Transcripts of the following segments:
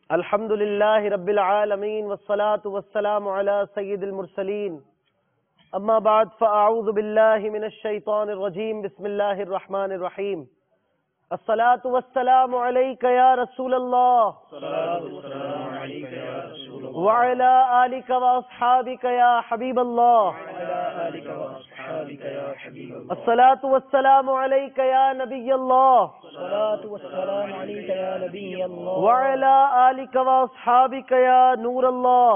الحمد للہ رب العالمین والصلاة والسلام علی سید المرسلین اما بعد فاعوذ باللہ من الشیطان الرجیم بسم اللہ الرحمن الرحیم الصلاة والسلام علیک یا رسول اللہ وعلی آلک واصحابک یا حبیب اللہ الصلاة والسلام علیک یا نبی اللہ وعلی آلک واصحابک یا نور اللہ۔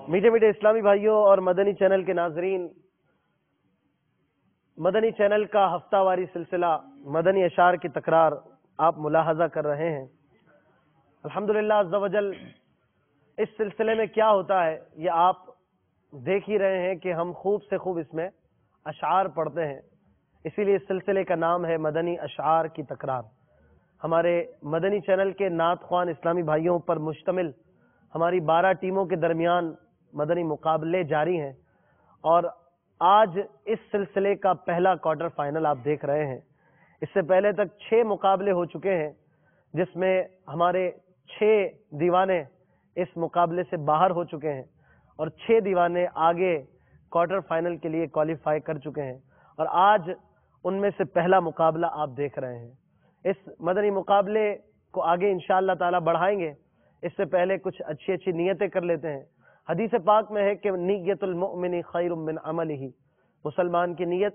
میٹھے میٹھے اسلامی بھائیوں اور مدنی چینل کے ناظرین، مدنی چینل کا ہفتہ واری سلسلہ مدنی اشعار کی تکرار آپ ملاحظہ کر رہے ہیں۔ الحمدللہ عز و جل اس سلسلے میں کیا ہوتا ہے یہ آپ دیکھ ہی رہے ہیں کہ ہم خوب سے خوب اس میں اشعار پڑھتے ہیں، اسی لیے اس سلسلے کا نام ہے مدنی اشعار کی تکرار۔ ہمارے مدنی چینل کے نعت خوان اسلامی بھائیوں پر مشتمل ہماری 12 ٹیموں کے درمیان مدنی مقابلے جاری ہیں، اور آج اس سلسلے کا پہلا کوارٹر فائنل آپ دیکھ رہے ہیں۔ اس سے پہلے تک 6 مقابلے ہو چکے ہیں، جس میں ہمارے 6 دیوانے اس مقابلے سے باہر ہو چکے ہیں اور 6 دیوانے آگے کوارٹر فائنل کے لیے کوالیفائی کر چکے ہیں، اور آج ان میں سے پہلا مقابلہ آپ دیکھ رہے ہیں۔ اس مدنی مقابلے کو آگے انشاءاللہ تعالی بڑھائیں گے، اس سے پہلے کچھ اچھی نیتیں کر لیتے ہیں۔ حدیث پاک میں ہے کہ نیت المؤمن خیر من عملہ، مسلمان کی نیت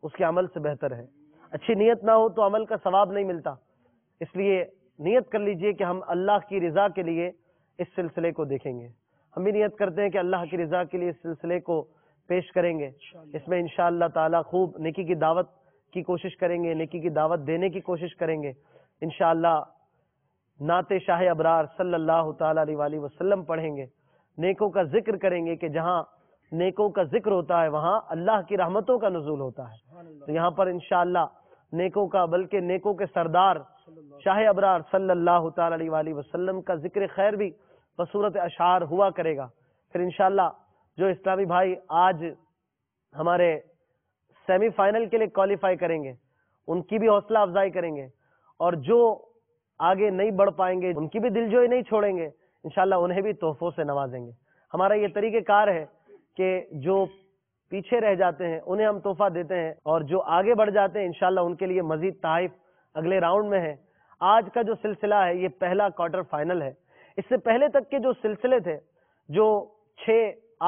اس کے عمل سے بہتر ہے۔ اچھی نیت نہ ہو تو عمل کا ثواب نہیں ملتا، اس لیے نیت کر لیجئے کہ ہم اللہ کی رضا کے لیے اس سلسلے کو دیکھیں گے۔ ہم بھی نیت کرتے ہیں کہ اللہ کی رضا کے لیے اس سلسلے کو پیش کریں گے۔ اس میں انشاءاللہ تعالی خوب نیکی کی دعوت کی کوشش کریں گے، نیکی کی دعوت دینے کی کوشش کریں گے۔ انشاءاللہ نعت شاہ ابرار صلی اللہ تعالی علیہ وآلہ وسلم پڑھیں گے، نیکوں کا ذکر کریں گے کہ جہاں نیکوں کا ذکر ہوتا ہے وہاں اللہ کی رحمتوں کا نزول ہوتا ہے۔ تو یہاں پر انشاءاللہ نیکوں کا بلکہ نیکوں کے سردار شاہ ابرار صلی اللہ تعالی علیہ وآلہ وسلم کا ذکر خیر بھی بصورت اشعار ہوا کرے گا۔ پھر انشاءاللہ جو اسلامی بھائی آج ہمارے سیمی فائنل کے لیے کوالیفائی کریں گے ان کی بھی حوصلہ افزائی کریں گے، اور جو آگے نہیں بڑھ پائیں گے ان کی بھی دلجوئی نہیں چھوڑیں گے، انشاءاللہ انہیں بھی تحفوں سے نوازیں گے۔ ہمارا یہ طریقہ کار ہے کہ جو پیچھے رہ جاتے ہیں انہیں ہم تحفہ دیتے ہیں، اور جو آگے بڑھ جاتے ہیں انشاءاللہ ان کے لیے مزید تحائف اگلے راؤنڈ میں ہے۔ آج کا جو سلسلہ ہے یہ پہلا کوارٹر فائنل ہے۔ اس سے پہلے تک کے جو سلسلے تھے، جو 6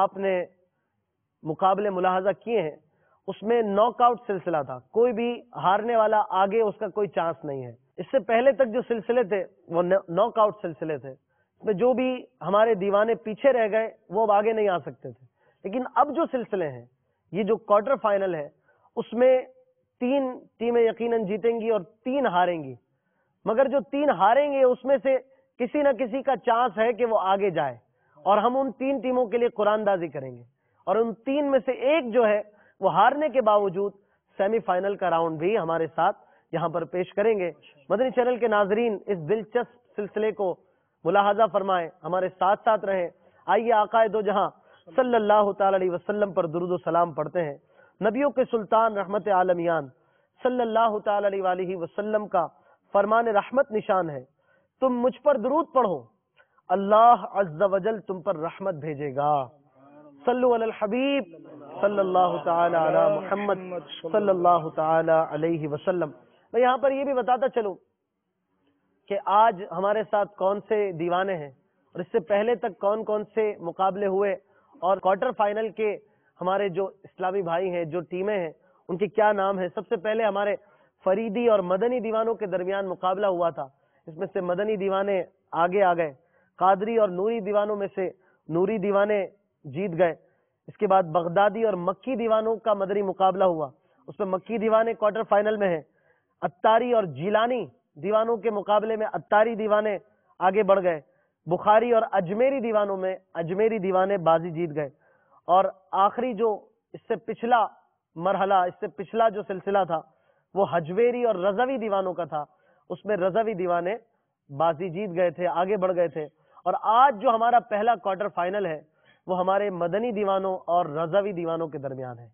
آپ نے مقابلے ملاحظہ کیے ہیں، اس میں ناک آؤٹ سلسلہ تھا، کوئی بھی ہارنے والا آگے اس کا کوئی چانس نہیں ہے۔ اس سے پہلے تک جو سلسلے تھے وہ ناک آؤٹ سلسلے تھے، اس میں جو بھی ہمارے دیوانے پیچھے رہ گئے وہ اب آگے نہیں آ سکتے تھے۔ لیکن اب جو سلسلے ہیں، یہ جو کوارٹر فائنل ہے، اس میں 3 ٹیمیں یقیناً جیتیں گی اور 3 ہاریں گی، مگر جو 3 ہاریں گے اس میں سے کسی نہ کسی کا چانس ہے کہ وہ آگے جائے، اور ہم ان 3 ٹیموں کے لیے قرآن دازی کریں گے، اور ان 3 میں سے ایک جو ہے وہ ہارنے کے باوجود سیمی فائنل کا راؤنڈ بھی ہمارے ساتھ یہاں پر پیش کریں گے۔ مدنی چینل کے ناظرین اس دلچسپ سلسلے کو ملاحظہ فرمائیں، ہمارے ساتھ ساتھ رہیں۔ آئیے آقا دو جہاں صلی اللہ تعالی علیہ وسلم پر درود و سلام پڑھتے ہیں۔ نبیوں کے سلطان رحمت عالمیان صلی اللہ تعالی علیہ وآلہ وسلم کا فرمان رحمت نشان ہے، تم مجھ پر درود پڑھو اللہ عز و جل تم پر رحمت بھیجے گا۔ صلو علی الحبیب صلی اللہ تعالی علی محمد صلی اللہ تعالی علیہ وسلم۔ میں یہاں پر یہ بھی بتاتا چلوں کہ آج ہمارے ساتھ کون سے دیوانے ہیں، اور اس سے پہلے تک کون کون سے مقابلے ہوئے، اور کوارٹر فائنل کے ہمارے جو اسلامی بھائی ہیں، جو ٹیمیں ہیں، ان کے کیا نام ہیں۔ سب سے پہلے ہمارے فریدی اور مدنی دیوانوں کے درمیان مقابلہ ہوا تھا، اس میں سے مدنی دیوانے آگے آ گئے، قادری اور نوری دیوانوں میں سے نوری دیوانے جیت گئے۔ اس کے بعد بغدادی اور مکی دیوانوں کا مدنی مقابلہ ہوا، اس میں مکی دیوانے کوارٹر فائنل میں ہیں۔ اتاری اور جیلانی دیوانوں کے مقابلے میں اتاری دیوانے آگے بڑھ گئے۔ بخاری اور اجمیری دیوانوں میں اجمیری دیوانے بازی جیت گئے، اور آخری جو اس سے پچھلا مرحلہ، اس سے پچھلا جو سلسلہ تھا وہ حجویری اور رضوی دیوانوں کا تھا، اس میں رضوی دیوانے بازی جیت گئے تھے، آگے بڑھ گئے تھے۔ اور آج جو ہمارا پہلا کوارٹر فائنل ہے وہ ہمارے مدنی دیوانوں اور رضوی دیوانوں کے درمیان ہے۔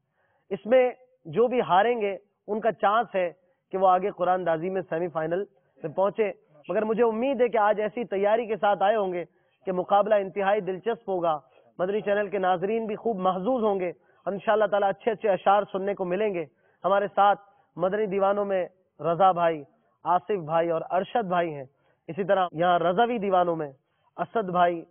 اس میں جو بھی ہاریں گے ان کا چانس ہے کہ وہ آگے قرآن دازی میں سیمی فائنل سے پہنچے، مگر مجھے امید ہے کہ آج ایسی تیاری کے ساتھ آئے ہوں گے کہ مقابلہ انتہائی دلچسپ ہوگا. مدنی چینل کے ناظرین بھی خوب محظوظ ہوں گے اور انشاءاللہ تعالیٰ اچھے اچھے اشعار سننے کو ملیں گے. ہمارے ساتھ مدنی دیوانوں میں رضا بھائی، آصف بھائی اور ارشد بھائی ہیں. اسی طرح یہاں رضوی دیوانوں میں اسد بھائی،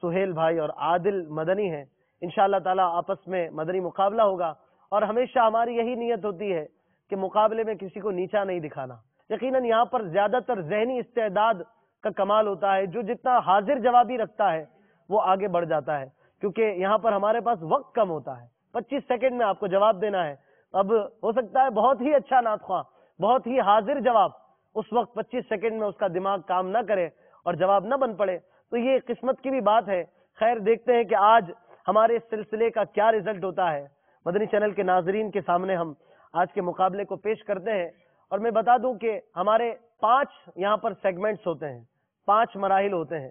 سہیل بھائی اور عادل مدنی ہیں. انشاءاللہ تعالیٰ آپس میں مدنی مقابلہ ہوگا اور ہمیشہ ہماری یہی نیت ہوتی ہے کہ مقابلے میں کسی کو نیچا نہیں دکھانا. یقیناً یہاں پر زیادہ تر ذہنی استعداد کا کمال ہوتا ہے. جو جتنا حاضر جوابی رکھتا ہے وہ آگے بڑھ جاتا ہے، کیونکہ یہاں پر ہمارے پاس وقت کم ہوتا ہے. 25 سیکنڈ میں آپ کو جواب دینا ہے. اب ہو سکتا ہے بہت ہی اچھا نعت خواں، بہت ہی حاضر جواب اس وقت 25 سیکنڈ میں اس کا دماغ کام نہ کرے اور جواب نہ بن پڑے، تو یہ قسمت کی بھی بات ہے. خیر، دیکھتے ہیں کہ آج ہمارے اس سلسلے کا کیا رزلٹ ہوتا ہے. مدنی چینل کے ناظرین کے سامنے ہم آج کے مقابلے کو پیش کرتے ہیں. اور میں بتا دوں کہ ہمارے 5 یہاں پر سیگمنٹس ہوتے ہیں، 5 مراحل ہوتے ہیں.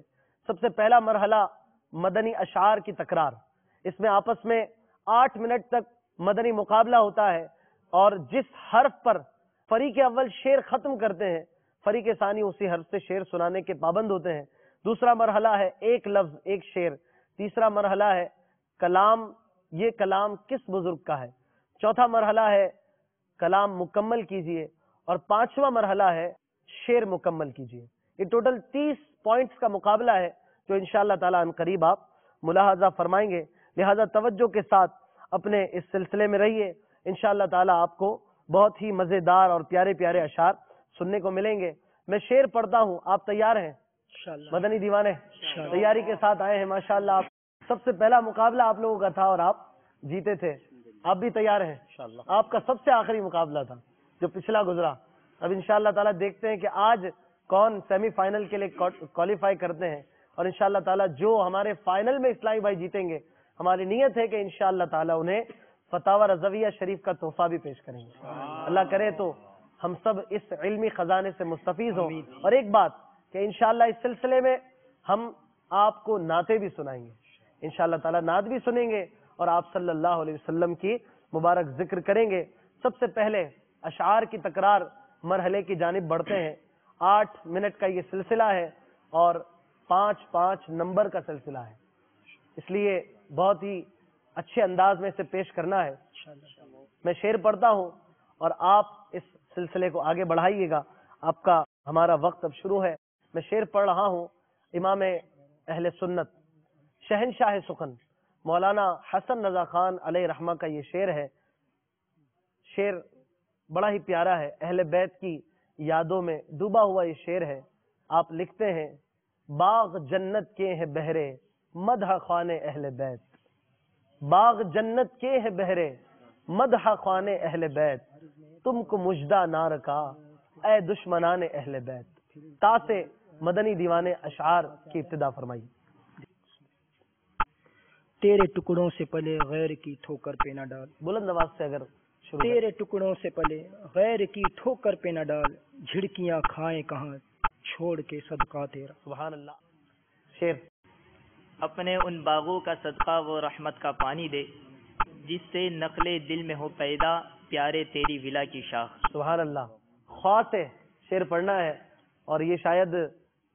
سب سے پہلا مرحلہ مدنی اشعار کی تکرار. اس میں آپس میں 8 منٹ تک مدنی مقابلہ ہوتا ہے، اور جس حرف پر فریق اول شعر ختم کرتے ہیں فریق ثانی اسی حرف سے شعر سنانے کے پابند ہوتے ہیں. دوسرا مرحلہ ہے ایک لفظ ایک شعر. تیسرا مرحلہ ہے کلام، یہ کلام کس بزرگ کا ہے. چوتھا مرحلہ ہے کلام مکمل کیجئے، اور 5واں مرحلہ ہے شعر مکمل کیجئے. یہ ٹوٹل 30 پوائنٹس کا مقابلہ ہے جو انشاءاللہ تعالیٰ ان قریب آپ ملاحظہ فرمائیں گے. لہذا توجہ کے ساتھ اپنے اس سلسلے میں رہیے. انشاءاللہ تعالیٰ آپ کو بہت ہی مزیدار اور پیارے پیارے اشعار سننے کو ملیں گے. میں شعر پڑھتا ہوں، آپ تیار ہیں؟ مدنی دیوانے تیاری کے ساتھ آئے ہیں ماشاءاللہ. آپ سب سے پہلا مقابلہ آپ لوگوں کا تھا اور آپ جیتے تھے. آپ بھی تیار ہیں؟ آپ کا سب سے آخری مقابلہ تھا جو پچھلا گزرا. اب انشاءاللہ تعالیٰ دیکھتے ہیں کہ آج کون سیمی فائنل کے لیے کوالیفائی کرتے ہیں، اور انشاءاللہ تعالیٰ جو ہمارے فائنل میں اسلامی بھائی جیتیں گے، ہماری نیت ہے کہ انشاءاللہ تعالیٰ انہیں فتاوی رضویہ شریف کا تحفہ بھی پیش کریں گے. اللہ کرے تو ہم سب اس علمی خزانے سے مستفیض ہوں. اور ایک بات کہ انشاءاللہ اس سلسلے میں ہم آپ کو نعتیں بھی سنائیں گے. انشاءاللہ تعالیٰ نعت بھی سنیں گے اور آپ صلی اللہ علیہ وسلم کی مبارک ذکر کریں گے. سب سے پہلے اشعار کی تکرار مرحلے کی جانب بڑھتے ہیں. 8 منٹ کا یہ سلسلہ ہے اور 5 نمبر کا سلسلہ ہے، اس لیے بہت ہی اچھے انداز میں اسے پیش کرنا ہے. میں شعر پڑھتا ہوں اور آپ اس سلسلے کو آگے بڑھائیے گا. آپ کا ہمارا وقت اب شروع ہے. میں شعر پڑھ رہا ہوں. امام اہل سنت شہنشاہ سخن مولانا حسن رضا خان علیہ رحمہ کا یہ شعر ہے. شعر بڑا ہی پیارا ہے، اہل بیت کی یادوں میں ڈوبا ہوا یہ شعر ہے. آپ لکھتے ہیں باغ جنت کے ہیں بہرے مدح خوان اہل بیت. باغ جنت کے ہیں بہرے مدح خوان اہل بیت. تم کو مجدہ نہ رکھا اے دشمنان اہل بیت. تا سے مدنی دیوانے اشعار کی ابتدا فرمائی. تیرے ٹکڑوں سے پلے غیر کی ٹھوکر پہ نہ ڈال. بلند آواز سے اگر شروع. تیرے ٹکڑوں سے پلے غیر کی ٹھوکر پہ نہ ڈال. جھڑکیاں کھائیں کہاں چھوڑ کے صدقہ تیرا. سبحان اللہ. شعر. اپنے ان باغوں کا صدقہ وہ رحمت کا پانی دے جس سے نقل دل میں ہو پیدا پیارے تیری ولا کی شاخ. سبحان اللہ. خواہ سے شعر پڑھنا ہے اور یہ شاید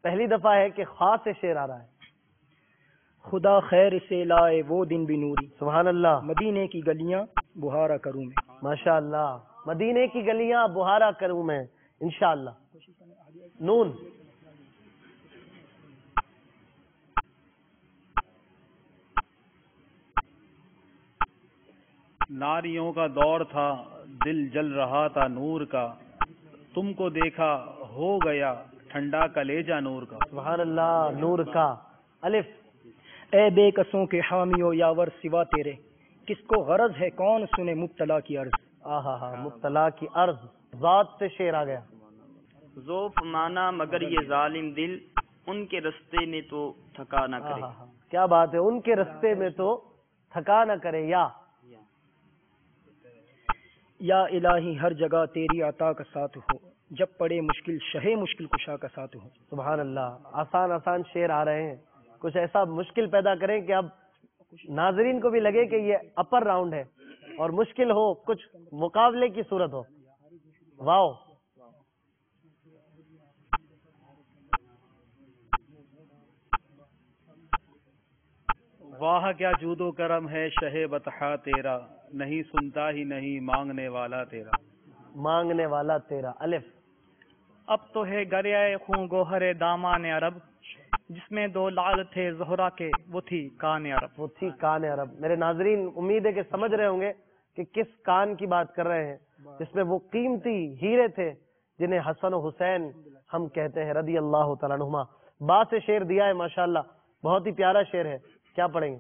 پہلی دفعہ ہے کہ خواہ سے شعر آ رہا ہے. خدا خیر سے لائے وہ دن بھی نوری. سبحان اللہ. مدینے کی گلیاں بہارا کروں میں. ماشاء اللہ. مدینے کی گلیاں بہارا کروں میں انشاءاللہ. نون. ناریوں کا دور تھا دل جل رہا تھا نور کا. تم کو دیکھا ہو گیا ٹھنڈا کلیجہ نور کا. سبحان اللہ. نور کا. الف. اے بے کسوں کے حامی و یاور سوا تیرے کس کو غرض ہے کون سنے مبتلا کی عرض. آہا مبتلا کی عرض. ذات سے شعر آ گیا. ذوف مانا مگر یہ ظالم دل ان کے رستے میں تو تھکا نہ کرے. کیا بات ہے. ان کے رستے میں تو تھکا نہ کرے. یا الہی ہر جگہ تیری عطا کا ساتھ ہو جب پڑے مشکل شہ مشکل کشا کا ساتھ ہو. سبحان اللہ. آسان آسان شعر آ رہے ہیں. کچھ ایسا مشکل پیدا کریں کہ اب ناظرین کو بھی لگے کہ یہ اپر راؤنڈ ہے اور مشکل ہو، کچھ مقابلے کی صورت ہو. واو. واہ کیا جود و کرم ہے شہ بطحا تیرا، نہیں سنتا ہی نہیں مانگنے والا تیرا۔ مانگنے والا تیرا۔ الف۔ اب تو ہے گریائے خون گوہر دامان عرب، جس میں دو لعل تھے زہرا کے وہ تھی کان عرب۔ وہ تھی کان عرب۔ میرے ناظرین امید ہے کہ سمجھ رہے ہوں گے کہ کس کان کی بات کر رہے ہیں، جس میں وہ قیمتی ہیرے تھے جنہیں حسن و حسین ہم کہتے ہیں رضی اللہ تعالیٰ عنہما۔ با سے شعر دیا ہے ماشاءاللہ، بہت ہی پیارا شعر ہے، کیا پڑھیں گے؟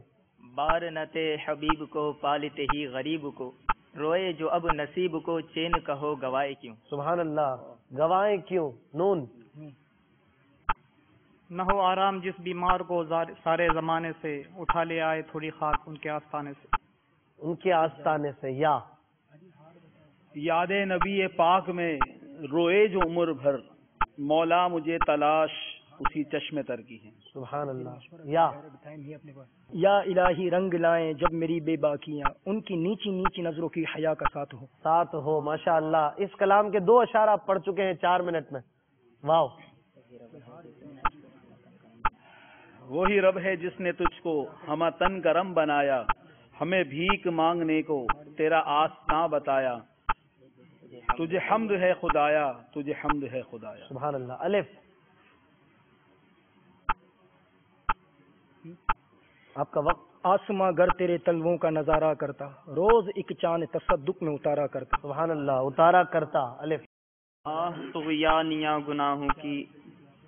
بار نتے حبیب کو پالتے ہی غریب کو، روئے جو اب نصیب کو چین کہو گوائے کیوں۔ سبحان اللہ۔ گوائیں کیوں؟ نون۔ نہ ہو آرام جس بیمار کو سارے زمانے سے، اٹھا لے آئے تھوڑی خاک ان کے آستانے سے۔ ان کے آستانے سے۔ یا۔ یاد نبی پاک میں روئے جو عمر بھر، مولا مجھے تلاش اسی چشم تر کی ہے۔ سبحان اللہ۔ یا۔ یا الہی رنگ لائیں جب میری بے باکیاں، ان کی نیچی نیچی نظروں کی حیا کا ساتھ ہو۔ ساتھ ہو۔ ماشاءاللہ۔ اس کلام کے 2 اشعار آپ پڑھ چکے ہیں 4 منٹ میں۔ واو۔ وہی رب ہے جس نے تجھ کو ہمہ تن کرم بنایا، ہمیں بھیک مانگنے کو تیرا آستاں بتایا، تجھے حمد ہے خدایا، تجھے حمد ہے خدایا۔ سبحان اللہ۔ الف۔ آپ کا وقت۔ آسماں گر تیرے تلووں کا نظارہ کرتا، روز ایک چاند تصدق میں اتارا کرتا۔ سبحان اللہ۔ اتارا کرتا۔ الف۔ طغیانیاں گناہوں کی،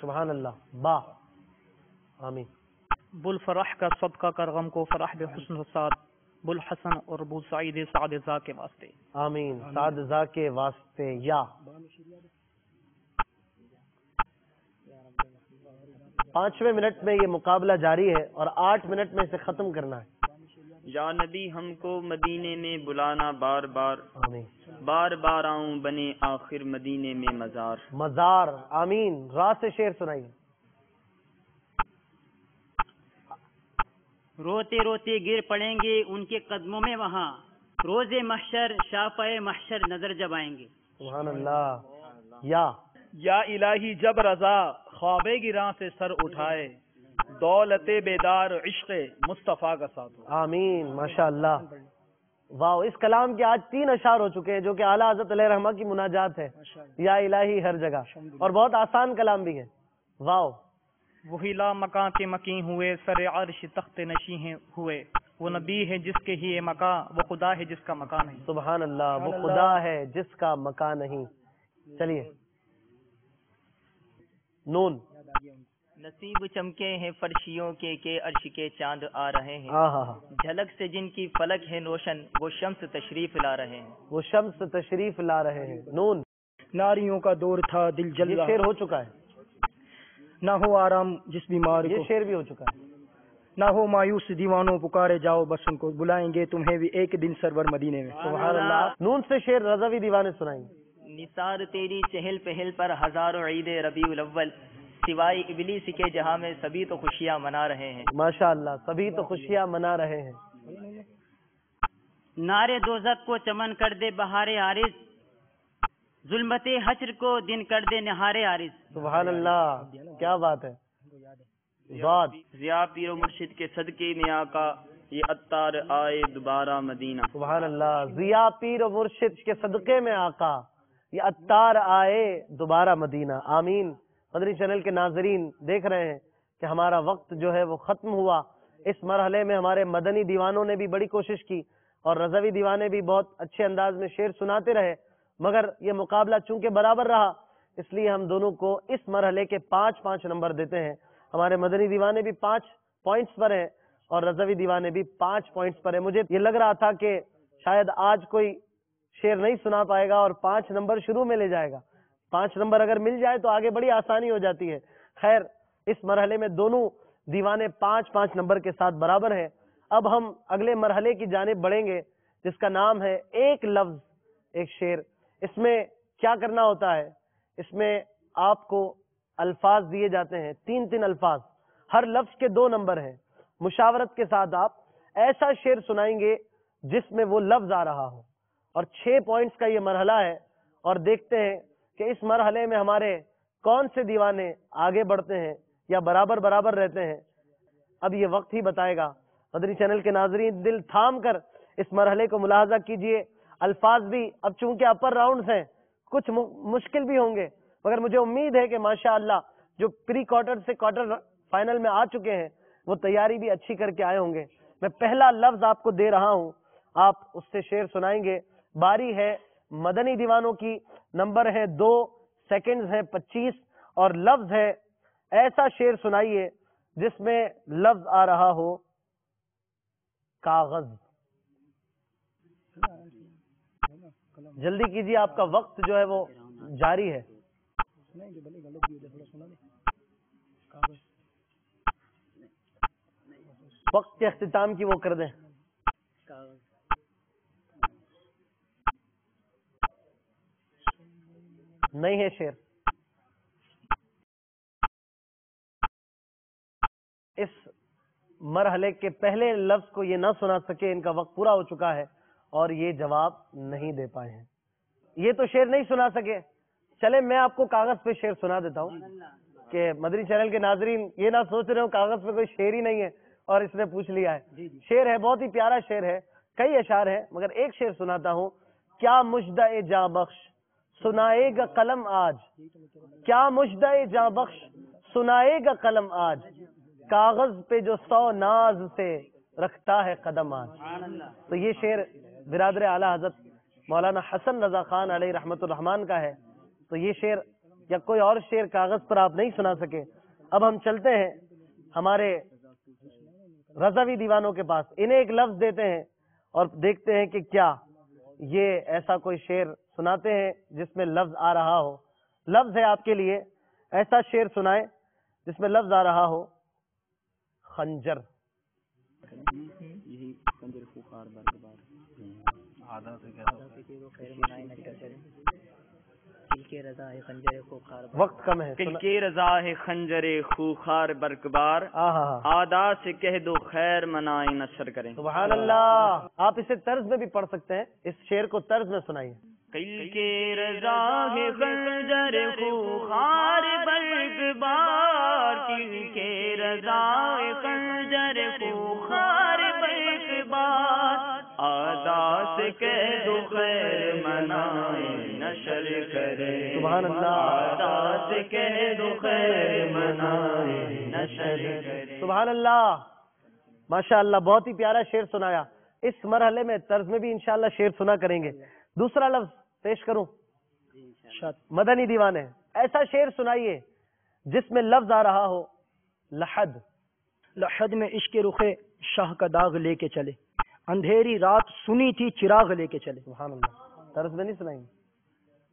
سبحان اللہ۔ با۔ آمین۔ بل فرح کا صدقہ کر غم کو فرح بے حسن وسعت، بل حسن اور بو سعید سعد ذا کے واسطے۔ آمین۔ سعد ذا کے واسطے۔ یا۔ 5ویں منٹ میں یہ مقابلہ جاری ہے اور 8 منٹ میں اسے ختم کرنا ہے۔ یا نبی ہم کو مدینے میں بلانا بار بار، آمین۔ بار بار آؤں بنے آخر مدینے میں مزار۔ مزار۔ آمین۔ را سے شعر سنائیے۔ روتے روتے گر پڑیں گے ان کے قدموں میں وہاں، روز محشر شافع محشر نظر جب آئیں گے۔ سبحان اللہ۔ یا۔ یا الہی جب رضا خواب گراں سے سر اٹھائے، دولت بیدار عشق مصطفیٰ کا ساتھ ہو۔ آمین۔ ماشاء اللہ۔ واو۔ اس کلام کے آج 3 اشعار ہو چکے ہیں جو کہ اعلیٰ حضرت علیہ رحمہ کی مناجات ہے، یا الہی ہر جگہ، اور بہت آسان کلام بھی ہے۔ واو۔ وہی لا مکان کے مکین ہوئے، سر عرش تخت نشین ہوئے، وہ نبی ہے جس کے ہی مکان، وہ خدا ہے جس کا مکان نہیں۔ سبحان اللہ۔ وہ خدا ہے جس کا مکان نہیں۔ چلیے۔ نون۔ نصیب چمکے ہیں فرشیوں کے کہ عرش کے چاند آ رہے ہیں، ہاں ہاں ہاں۔ جھلک سے جن کی فلک ہے روشن، وہ شمس تشریف لا رہے ہیں۔ وہ شمس تشریف لا رہے ہیں۔ نون۔ ناریوں کا دور تھا دل جل یہ رہا، شعر ہو چکا ہے، نہ ہو آرام جس بیمار یہ کو، شعر بھی ہو چکا ہے۔ نہ ہو مایوس دیوانوں پکارے جاؤ بس ان کو، بلائیں گے تمہیں بھی ایک دن سرور مدینے میں۔ سبحان اللہ۔ نون سے شعر رضوی دیوانے سنائیں گے۔ نثار تیری چہل پہل پر ہزاروں عید ربیع الاول، سوائے ابلیس کے جہاں میں سبھی تو خوشیاں منا رہے ہیں۔ ماشاء اللہ۔ سبھی تو خوشیاں منا رہے ہیں۔ نارے دوزخ کو چمن کر دے بہار عارض، ظلمت حشر کو دن کر دے نہار عارض۔ سبحان اللہ۔ کیا بات ہے۔ بات۔ ضیا پیر و مرشد کے صدقے میں آقا، یہ عطار آئے دوبارہ مدینہ۔ سبحان اللہ۔ ضیا پیر و مرشد کے صدقے میں آقا، یہ عطار آئے دوبارہ مدینہ۔ آمین۔ مدنی چینل کے ناظرین دیکھ رہے ہیں کہ ہمارا وقت جو ہے وہ ختم ہوا۔ اس مرحلے میں ہمارے مدنی دیوانوں نے بھی بڑی کوشش کی اور رضوی دیوانے بھی بہت اچھے انداز میں شعر سناتے رہے، مگر یہ مقابلہ چونکہ برابر رہا اس لیے ہم دونوں کو اس مرحلے کے 5 نمبر دیتے ہیں۔ ہمارے مدنی دیوانے بھی 5 پوائنٹس پر ہیں اور رضوی دیوانے بھی 5 پوائنٹس پر ہیں۔ مجھے یہ لگ رہا تھا کہ شاید آج کوئی شعر نہیں سنا پائے گا اور 5 نمبر شروع میں لے جائے گا۔ 5 نمبر اگر مل جائے تو آگے بڑی آسانی ہو جاتی ہے۔ خیر، اس مرحلے میں دونوں دیوانے 5 نمبر کے ساتھ برابر ہیں۔ اب ہم اگلے مرحلے کی جانب بڑھیں گے جس کا نام ہے ایک لفظ ایک شعر۔ اس میں کیا کرنا ہوتا ہے، اس میں آپ کو الفاظ دیے جاتے ہیں، 3 الفاظ، ہر لفظ کے 2 نمبر ہیں۔ مشاورت کے ساتھ آپ ایسا شعر سنائیں گے جس میں وہ لفظ آ رہا ہو، اور 6 پوائنٹس کا یہ مرحلہ ہے اور دیکھتے ہیں کہ اس مرحلے میں ہمارے کون سے دیوانے آگے بڑھتے ہیں یا برابر برابر رہتے ہیں. اب یہ وقت ہی بتائے گا. مدنی چینل کے ناظرین دل تھام کر اس مرحلے کو ملاحظہ کیجئے. الفاظ بھی اب چونکہ اپر راؤنڈز ہیں کچھ مشکل بھی ہوں گے، مگر مجھے امید ہے کہ ماشاءاللہ جو پری کوارٹر سے کوارٹر فائنل میں آ چکے ہیں وہ تیاری بھی اچھی کر کے آئے ہوں گے. میں پہلا لفظ آپ کو دے رہا ہوں، آپ اس سے شعر سنائیں گے. باری ہے مدنی دیوانوں کی. نمبر ہے 2، سیکنڈز ہے 25 اور لفظ ہے ایسا شعر سنائیے جس میں لفظ آ رہا ہو کاغذ. جلدی کیجیے، آپ کا وقت جو ہے وہ جاری ہے. وقت کے اختتام کی وہ کر دیں. نہیں ہے شعر. اس مرحلے کے پہلے لفظ کو یہ نہ سنا سکے، ان کا وقت پورا ہو چکا ہے اور یہ جواب نہیں دے پائے ہیں. یہ تو شعر نہیں سنا سکے. چلے میں آپ کو کاغذ پہ شعر سنا دیتا ہوں کہ مدنی چینل کے ناظرین یہ نہ سوچ رہے ہو کاغذ پہ کوئی شعر ہی نہیں ہے اور اس نے پوچھ لیا ہے. شعر ہے، بہت ہی پیارا شعر ہے، کئی اشعار ہیں مگر ایک شعر سناتا ہوں. کیا مژدہ جاں بخش سنائے گا قلم آج، کیا مژدہ جاں بخش سنائے گا قلم آج، کاغذ پہ جو 100 ناز سے رکھتا ہے قدم آج. تو یہ شعر برادر اعلیٰ حضرت مولانا حسن رضا خان علیہ رحمت الرحمان کا ہے. تو یہ شعر یا کوئی اور شعر کاغذ پر آپ نہیں سنا سکے. اب ہم چلتے ہیں ہمارے رضوی دیوانوں کے پاس، انہیں ایک لفظ دیتے ہیں اور دیکھتے ہیں کہ کیا یہ ایسا کوئی شعر سناتے ہیں جس میں لفظ آ رہا ہو. لفظ ہے آپ کے لیے، ایسا شعر سنائیں جس میں لفظ آ رہا ہو خنجر. وقت کم ہے. کل کی رضا ہے خنجر خوخار برقبار، آدا سے کہہ دو خیر منائیں نشر کریں. سبحان اللہ. آپ اسے طرز میں بھی پڑھ سکتے ہیں، اس شعر کو طرز میں سنائیے. کل کی رضا ہے خنجر خوخار برقبار، کل کی رضا ہے خنجر خوخار برقبار، آدا سے کہہ دو خیر منائیں نشر کرے. سبحان اللہ. آدا سے کہہ دو خیر منائیں نشر کرے. سبحان اللہ. ماشاء اللہ، بہت ہی پیارا شعر سنایا. اس مرحلے میں طرز میں بھی انشاءاللہ شعر سنا کریں گے. دوسرا لفظ پیش کروں. مدنی دیوانے ایسا شعر سنائیے جس میں لفظ آ رہا ہو لحد. لحد میں عشق رخ شاہ کا داغ لے کے چلے، اندھیری رات سنی تھی چراغ لے کے چلے. سبحان اللہ. طرز میں نہیں سنائیں گے.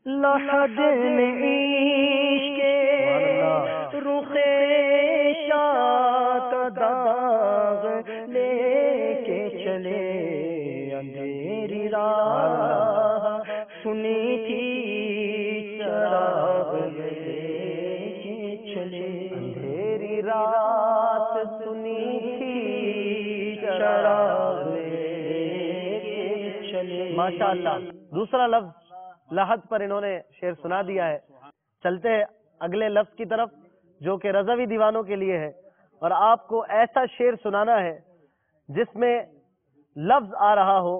لحد میں عشق رخ شاہ کا داغ لے کے چلے، اندھیری رات سنی تھی چراغ لے کے چلے. اندھیری رات سنی تھی چراغ لے کے چلے. ماشاء اللہ. دوسرا لفظ لحد پر انہوں نے شعر سنا دیا ہے. چلتے ہیں اگلے لفظ کی طرف جو کہ رضوی دیوانوں کے لیے ہے، اور آپ کو ایسا شعر سنانا ہے جس میں لفظ آ رہا ہو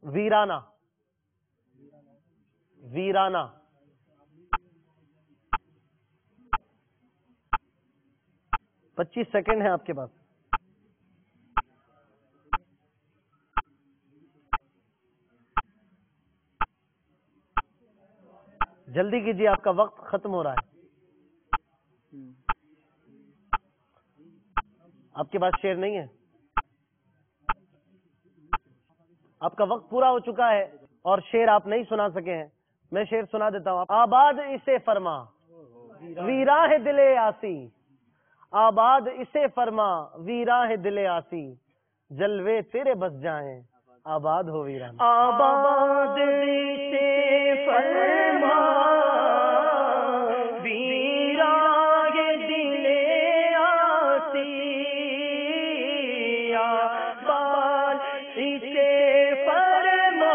ویرانہ. ویرانہ. پچیس سیکنڈ ہے آپ کے پاس. جلدی کیجیے، آپ کا وقت ختم ہو رہا ہے. آپ کے پاس شعر نہیں ہے، آپ کا وقت پورا ہو چکا ہے اور شعر آپ نہیں سنا سکے ہیں. میں شعر سنا دیتا ہوں. آباد اسے فرما ویراں ہے دل آسی، آباد اسے فرما ویراں ہے دل آسی، جلوے تیرے بس جائیں آباد ہو ویران. آباد اسے فرما ویراں ہے دل آسی، آباد اسے فرما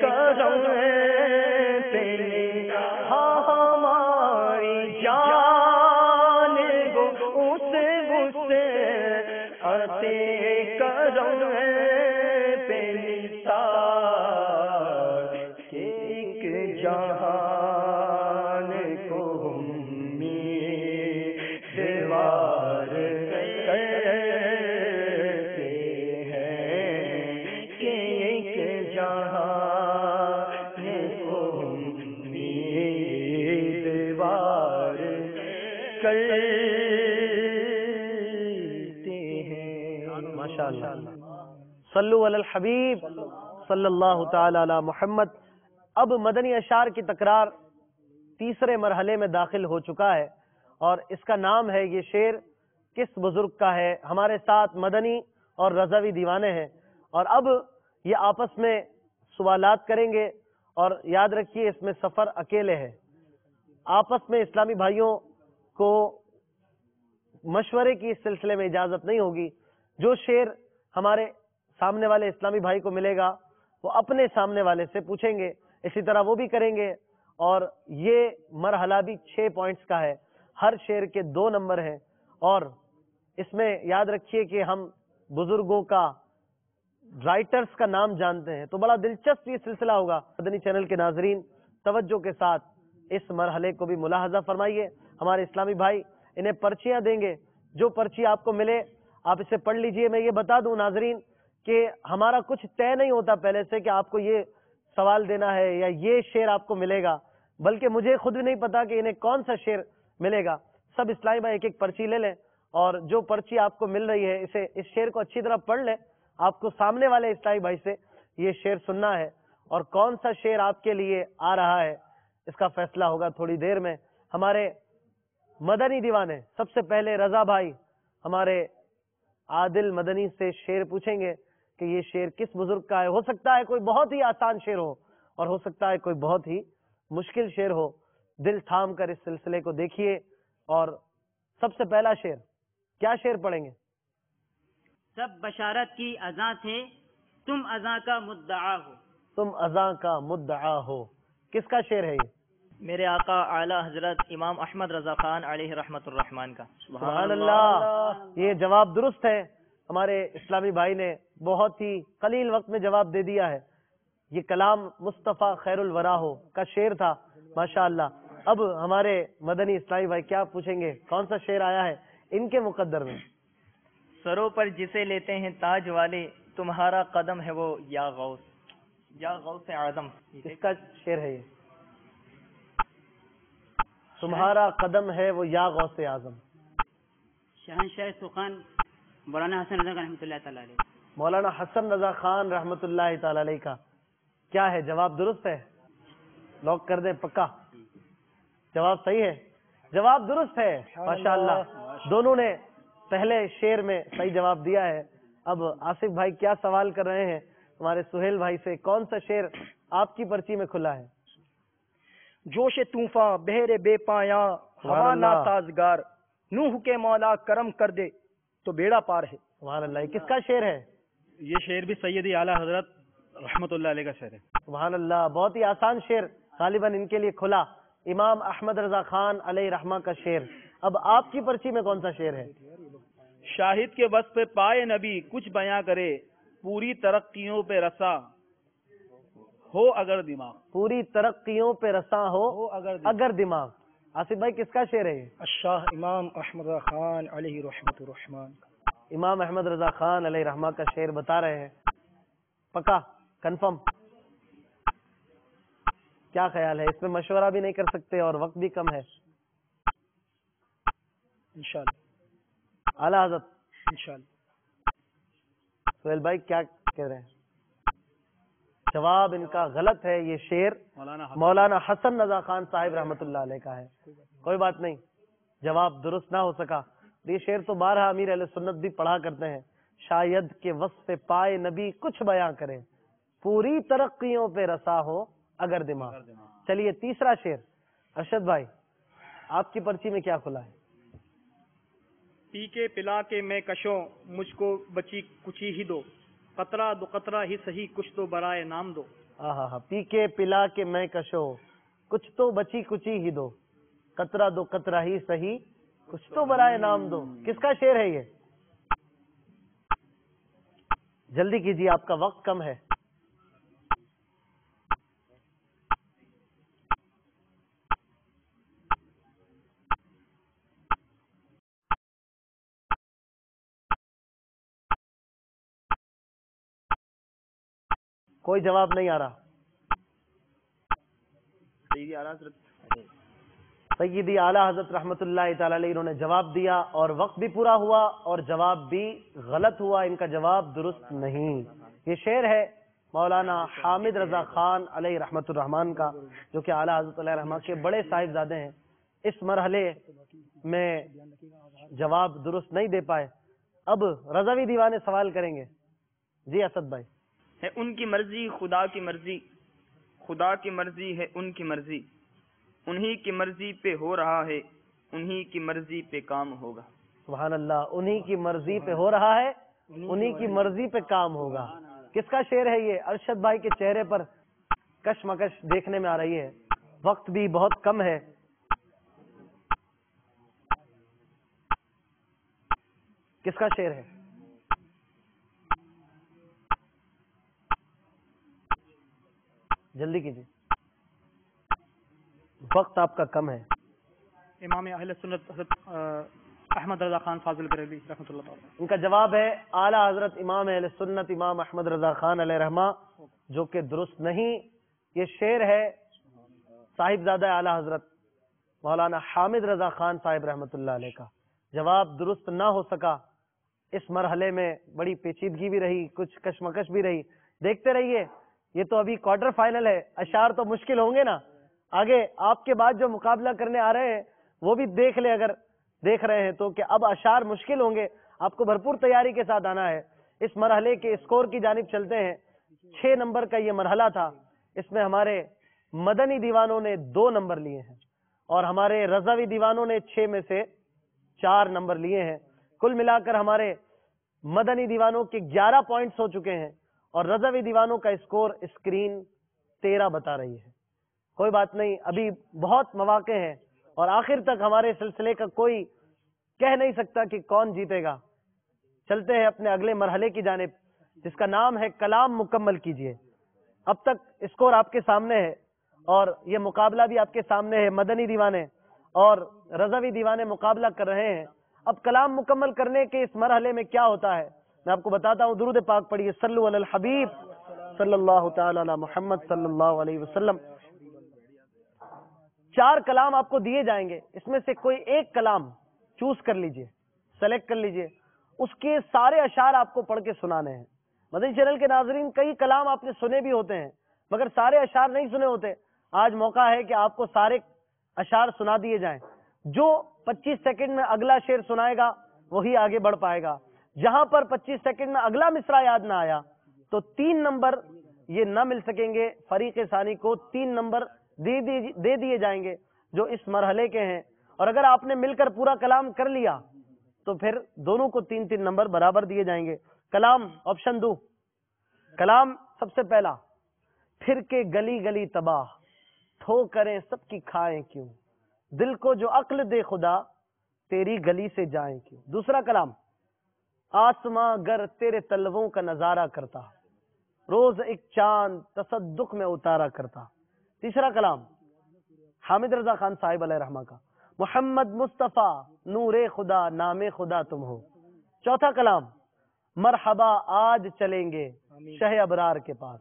کرم پہ ہماری جان گو اس وسعت کرم پہ نثار کہ ایک جہان کو امیدوار کرتے ہیں کہ ایک جہان کو امیدوار کرتے ہیں. ماشاءاللہ. صلو علی الحبیب صلی اللہ تعالی علی محمد. اب مدنی اشعار کی تکرار تیسرے مرحلے میں داخل ہو چکا ہے اور اس کا نام ہے یہ شعر کس بزرگ کا ہے. ہمارے ساتھ مدنی اور رضوی دیوانے ہیں اور اب یہ آپس میں سوالات کریں گے اور یاد رکھیے اس میں سفر اکیلے ہے. آپس میں اسلامی بھائیوں کو مشورے کی اس سلسلے میں اجازت نہیں ہوگی. جو شعر ہمارے سامنے والے اسلامی بھائی کو ملے گا وہ اپنے سامنے والے سے پوچھیں گے, اسی طرح وہ بھی کریں گے. اور یہ مرحلہ بھی 6 پوائنٹس کا ہے, ہر شعر کے 2 نمبر ہیں اور اس میں یاد رکھیے کہ ہم بزرگوں کا رائٹرز کا نام جانتے ہیں تو بڑا دلچسپ یہ سلسلہ ہوگا. مدنی چینل کے ناظرین توجہ کے ساتھ اس مرحلے کو بھی ملاحظہ فرمائیے. ہمارے اسلامی بھائی انہیں پرچیاں دیں گے, جو پرچی آپ کو ملے آپ اسے پڑھ لیجئے. میں یہ بتا دوں ناظرین کہ ہمارا کچھ طے نہیں ہوتا پہلے سے کہ آپ کو یہ سوال دینا ہے یا یہ شعر آپ کو ملے گا, بلکہ مجھے خود بھی نہیں پتا کہ انہیں کون سا شعر ملے گا. سب اسلامی بھائی ایک ایک پرچی لے لیں اور جو پرچی آپ کو مل رہی ہے اس شعر کو اچھی طرح پڑھ لیں. آپ کو سامنے والے اسلامی بھائی سے یہ شعر سننا ہے اور کون سا شعر آپ کے لیے آ رہا ہے اس کا فیصلہ ہوگا تھوڑی دیر میں. ہمارے مدنی دیوانے سب سے پہلے رضا بھائی ہمارے عادل مدنی سے شعر پوچھیں گے کہ یہ شعر کس بزرگ کا ہے. ہو سکتا ہے کوئی بہت ہی آسان شعر ہو اور ہو سکتا ہے کوئی بہت ہی مشکل شعر ہو. دل تھام کر اس سلسلے کو دیکھیے. اور سب سے پہلا شعر, کیا شعر پڑھیں گے؟ سب بشارت کی اذاں تھے تم اذاں کا مدعا ہو. تم اذاں کا مدعا ہو, کس کا شعر ہے یہ؟ میرے آقا اعلی حضرت امام احمد رضا خان علیہ رحمت الرحمان کا. سبحان اللہ. یہ جواب درست ہے. ہمارے اسلامی بھائی نے بہت ہی قلیل وقت میں جواب دے دیا ہے. یہ کلام مصطفیٰ خیر الورا ہو کا شعر تھا. ماشاءاللہ. اب ہمارے مدنی اسلامی بھائی کیا پوچھیں گے, کون سا شعر آیا ہے ان کے مقدر میں؟ سروں پر جسے لیتے ہیں تاج والے تمہارا قدم ہے وہ یا غوث اعظم. کس کا شعر ہے یہ؟ تمہارا قدم ہے وہ یا غوث اعظم. شہنشاہ سخن مولانا حسن رضا رحمۃ اللہ تعالی علیہ. مولانا حسن رضا خان رحمۃ اللہ تعالی علیہ کا کیا ہے جواب؟ درست ہے, لاک کر دیں پکا. جواب صحیح ہے, جواب درست ہے. ماشاءاللہ دونوں نے پہلے شعر میں صحیح جواب دیا ہے. اب آصف بھائی کیا سوال کر رہے ہیں ہمارے سہیل بھائی سے, کون سا شعر آپ کی پرچی میں کھلا ہے؟ جوش طوفاں بہر بے پایا ہوا ناتازگار نوح کے مولا کرم کر دے تو بیڑا پار ہے. سبحان اللہ. کس کا شعر ہے یہ شعر بھی سیدی اعلیٰ حضرت رحمت اللہ علیہ کا شعر ہے. سبحان اللہ. بہت ہی آسان شعر غالباً ان کے لیے کھلا, امام احمد رضا خان علیہ رحمہ کا شعر. اب آپ کی پرچی میں کون سا شعر ہے؟ شاہد کے وصف پہ پائے نبی کچھ بیاں کرے پوری ترقیوں پہ رسا ہو اگر دماغ. پوری ترقیوں پہ رساں ہو اگر دماغ. آصف بھائی کس کا شعر ہے یہ؟ الشاہ امام احمد رضا خان علیہ رحمت الرحمان. امام احمد رضا خان علیہ رحمہ کا شعر بتا رہے ہیں, پکا کنفرم؟ کیا خیال ہے؟ اس میں مشورہ بھی نہیں کر سکتے اور وقت بھی کم ہے. انشاءاللہ. اعلیٰ حضرت انشاءاللہ. سہیل بھائی کیا کہہ رہے ہیں؟ جواب ان کا غلط ہے. یہ شعر مولانا حسن رضا خان صاحب رحمت اللہ علیہ کا ہے. کوئی بات نہیں, جواب درست نہ ہو سکا. یہ شعر تو بارہا امیر اہل سنت بھی پڑھا کرتے ہیں. شاید کے وصف پائے نبی کچھ بیاں کرے پوری ترقیوں پہ رسا ہو اگر دماغ. چلیے تیسرا شعر. ارشد بھائی آپ کی پرچی میں کیا کھلا ہے؟ پی کے پلا کے میں کشوں مجھ کو بچی کچھ ہی دو قطرہ دو قطرہ ہی صحیح کچھ تو برائے نام دو. ہاں پی کے پلا کے میں کشو کچھ تو بچی کچی ہی دو. قطرہ دو قطرہ ہی صحیح کچھ تو برائے نام دو. کس کا شعر ہے یہ؟ جلدی کیجیے، آپ کا وقت کم ہے. کوئی جواب نہیں آ رہا. سیدی اعلیٰ حضرت رحمت اللہ تعالی علیہ انہوں نے جواب دیا اور وقت بھی پورا ہوا اور جواب بھی غلط ہوا. ان کا جواب درست نہیں. یہ شعر ہے مولانا حامد رضا خان علیہ رحمت الرحمان کا، جو کہ اعلیٰ حضرت علیہ رحمہ کے بڑے صاحبزادے ہیں. اس مرحلے میں جواب درست نہیں دے پائے. اب رضوی دیوانے سوال کریں گے. جی اسد بھائی. ہے ان کی مرضی خدا کی مرضی، خدا کی مرضی ہے ان کی مرضی، انہی کی مرضی پہ ہو رہا ہے، انہی کی مرضی پہ کام ہوگا. سبحان اللہ. انہی کی مرضی پہ ہو رہا ہے، انہی کی مرضی پہ کام ہوگا. کس کا شعر ہے یہ؟ ارشد بھائی کے چہرے پر کشمکش دیکھنے میں آ رہی ہے. وقت بھی بہت کم ہے. کس کا شعر ہے؟ جلدی کیجیے، وقت آپ کا کم ہے. امام اہل سنت حضرت احمد رضا خان فاضل بریلوی رحمۃ اللہ تعالی. ان کا جواب ہے اعلیٰ حضرت امام اہل سنت امام احمد رضا خان علیہ رحمہ، جو کہ درست نہیں. یہ شعر ہے صاحبزادہ اعلیٰ حضرت مولانا حامد رضا خان صاحب رحمۃ اللہ علیہ کا. جواب درست نہ ہو سکا. اس مرحلے میں بڑی پیچیدگی بھی رہی، کچھ کشمکش بھی رہی. دیکھتے رہیے، یہ تو ابھی کوارٹر فائنل ہے. اشعار تو مشکل ہوں گے نا. آگے آپ کے بعد جو مقابلہ کرنے آ رہے ہیں وہ بھی دیکھ لیں، اگر دیکھ رہے ہیں تو، کہ اب اشعار مشکل ہوں گے. آپ کو بھرپور تیاری کے ساتھ آنا ہے. اس مرحلے کے اسکور کی جانب چلتے ہیں. 6 نمبر کا یہ مرحلہ تھا. اس میں ہمارے مدنی دیوانوں نے 2 نمبر لیے ہیں اور ہمارے رضوی دیوانوں نے 6 میں سے 4 نمبر لیے ہیں. کل ملا کر ہمارے مدنی دیوانوں کے 11 پوائنٹس ہو چکے ہیں اور رضوی دیوانوں کا اسکور اسکرین 13 بتا رہی ہے. کوئی بات نہیں، ابھی بہت مواقع ہیں اور آخر تک ہمارے سلسلے کا کوئی کہہ نہیں سکتا کہ کون جیتے گا. چلتے ہیں اپنے اگلے مرحلے کی جانب، جس کا نام ہے کلام مکمل کیجیے. اب تک اسکور آپ کے سامنے ہے اور یہ مقابلہ بھی آپ کے سامنے ہے. مدنی دیوانے اور رضوی دیوانے مقابلہ کر رہے ہیں. اب کلام مکمل کرنے کے اس مرحلے میں کیا ہوتا ہے میں آپ کو بتاتا ہوں. درود پاک پڑھیے. صلو علی الحبیب صلی اللہ تعالی علی محمد صلی اللہ علیہ وسلم. 4 کلام آپ کو دیے جائیں گے. اس میں سے کوئی ایک کلام چوز کر لیجئے، سلیکٹ کر لیجئے. اس کے سارے اشعار آپ کو پڑھ کے سنانے ہیں. مدنی چینل کے ناظرین، کئی کلام آپ نے سنے بھی ہوتے ہیں مگر سارے اشعار نہیں سنے ہوتے. آج موقع ہے کہ آپ کو سارے اشعار سنا دیے جائیں. جو 25 سیکنڈ میں اگلا شعر سنائے گا وہی آگے بڑھ پائے گا. جہاں پر 25 سیکنڈ میں اگلا مصرع یاد نہ آیا تو 3 نمبر یہ نہ مل سکیں گے. فریق ثانی کو 3 نمبر دے دیے جائیں گے جو اس مرحلے کے ہیں. اور اگر آپ نے مل کر پورا کلام کر لیا تو پھر دونوں کو 3 نمبر برابر دیے جائیں گے. کلام آپشن دو. کلام سب سے پہلا، پھر کے گلی گلی تباہ، ٹھو کریں سب کی کھائیں کیوں، دل کو جو عقل دے خدا، تیری گلی سے جائیں کیوں. دوسرا کلام، آسماں گر تیرے تلووں کا نظارہ کرتا، روز ایک چاند تصدق میں اتارا کرتا. تیسرا کلام حامد رضا خان صاحب علیہ رحمہ کا، محمد مصطفیٰ نور خدا نام خدا تم ہو. چوتھا کلام، مرحبا آج چلیں گے شہ ابرار کے پاس.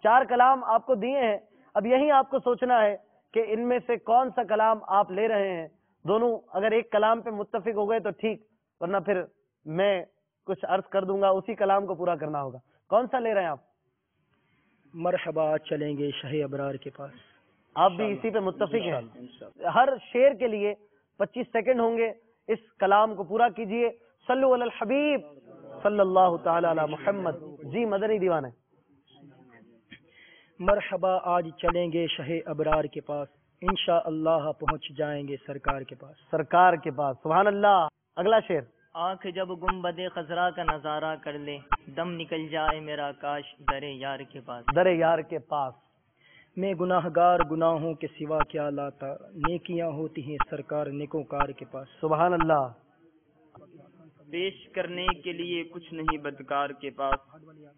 4 کلام آپ کو دیے ہیں. اب یہی آپ کو سوچنا ہے کہ ان میں سے کون سا کلام آپ لے رہے ہیں. دونوں اگر ایک کلام پہ متفق ہو گئے تو ٹھیک، ورنہ پھر میں کچھ عرض کر دوں گا، اسی کلام کو پورا کرنا ہوگا. کون سا لے رہے ہیں آپ؟ مرحبا چلیں گے شہ ابرار کے پاس. آپ بھی اسی پہ متفق ہیں. ہر شعر کے لیے 25 سیکنڈ ہوں گے. اس کلام کو پورا کیجئے. صلو علی الحبیب صلی اللہ تعالی علی محمد. جی مدنی دیوانے. مرحبا آج چلیں گے شہ ابرار کے پاس، انشاءاللہ پہنچ جائیں گے سرکار کے پاس. سرکار کے پاس. سبحان اللہ. اگلا شعر آنکھ جب گنبد خضرا کا نظارہ کر لے دم نکل جائے میرا کاش در یار کے پاس. در یار کے پاس. میں گناہ گار گناہوں کے سوا کیا لاتا، نیکیاں ہوتی ہیں سرکار نیکوکار کے پاس. سبحان اللہ. پیش کرنے کے لیے کچھ نہیں بدکار کے پاس،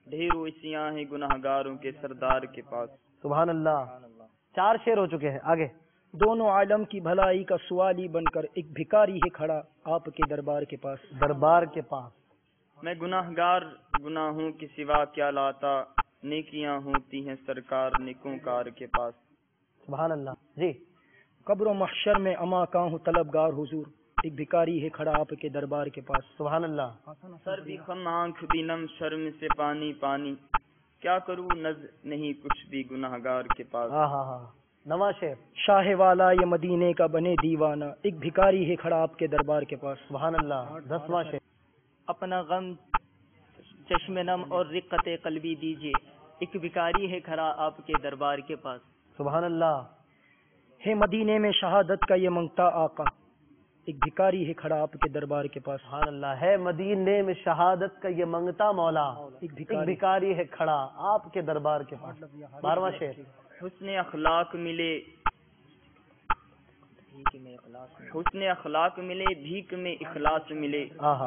ڈھیروں اسیاں ہیں گناہ گاروں کے سردار کے پاس. سبحان اللہ. 4 شعر ہو چکے ہیں. آگے. دونوں عالم کی بھلائی کا سوالی بن کر ایک بھکاری ہے کھڑا آپ کے دربار کے پاس. دربار کے پاس. میں گناہ گار گناہوں کے سوا کیا لاتا، نیکیاں ہوتی ہیں سرکار نیکوکار کے پاس. سبحان اللہ. جی. قبر و محشر میں اما کا ہوں طلبگار حضور، ایک بھکاری ہے کھڑا آپ کے دربار کے پاس. سبحان اللہ. سر بھی خم آنکھ بھی نم شرم سے پانی پانی، کیا کروں نظر نہیں کچھ بھی گناہ گار کے پاس. ہاں ہاں ہاں. نواں شعر. شاہ والا یہ مدینے کا بنے دیوانہ، ایک بھکاری ہے کھڑا آپ کے دربار کے پاس. سبحان اللہ. 10واں شعر. اپنا غم چشم نم اور رقت قلبی دیجیے ایک بھکاری ہے کھڑا آپ کے دربار کے پاس. سبحان اللہ. ہے مدینے میں شہادت کا یہ منگتا آقا، ایک بھکاری ہے کھڑا آپ کے دربار کے پاس. سبحان اللہ. ہے مدینے میں شہادت کا یہ منگتا مولا، ایک بھکاری ہے کھڑا آپ کے دربار کے پاس. 12واں شعر. حسن اخلاق ملے حسن اخلاق ملے بھیک میں اخلاص ملے،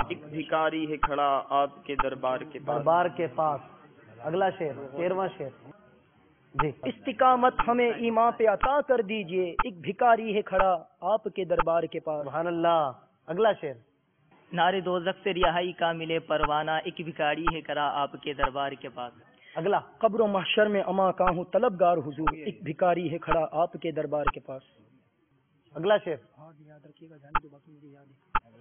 ایک بھکاری ہے کھڑا آپ کے دربار کے پاس. دربار کے پاس. اگلا شعر. 13واں شعر. جی. استقامت ہمیں ایمان پہ عطا کر دیجئے، ایک بھکاری ہے کھڑا آپ کے دربار کے پاس. سبحان اللہ. اگلا شعر. نارے دوزخ سے رہائی کا ملے پروانہ ایک بھکاری ہے کھڑا آپ کے دربار کے پاس. اگلا. قبر و محشر میں اما کا ہوں طلبگار حضور، ایک بھکاری ہے کھڑا آپ کے دربار کے پاس. اگلا شعر.